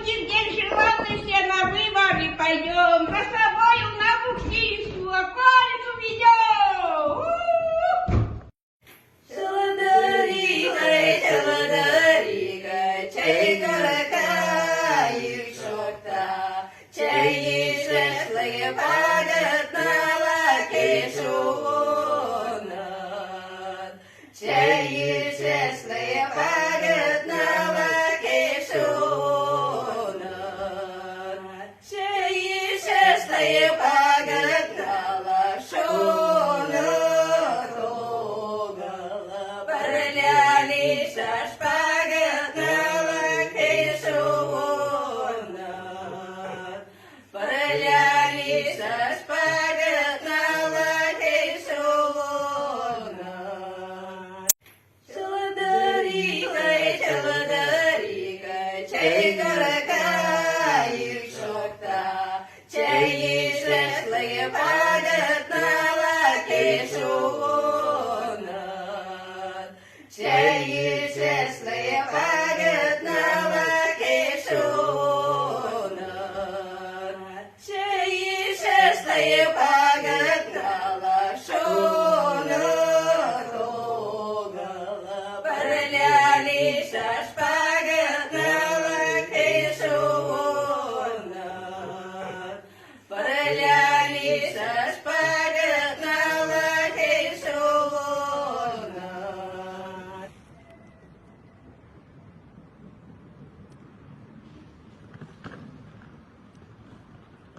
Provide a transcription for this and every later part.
будет день желанный, все на выборы пойдем. За собою на буксирскую околицу ведем. Челодарика, чай карака, их шокта, чай шешлые падают на лаки шунат. Чай шешлые падают на лаки шунат. Чай шешлые падают на лаки шунат. Парляли шашпагат на лаки шунат. Парляли шашпагат на лаки шунат. Челодарика, чай карака, их шокта, чай шешлые падают на лаки шунат. Чай шешлые падают на лаки шунат. Чай шешлые падают на лаки шунат. Парляли шашпагат на лаки шунат. Парляли шашпагат на лаки шунат.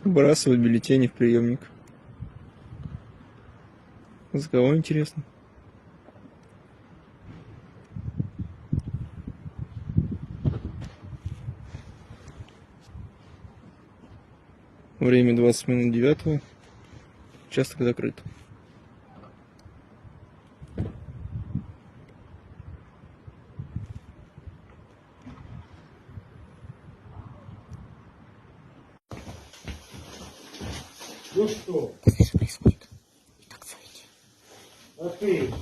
Выбрасывать бюллетени в приемник. За кого интересно? Время 20 минут 9. Участок закрыт. Ну что? Что происходит? И так целый день. А ты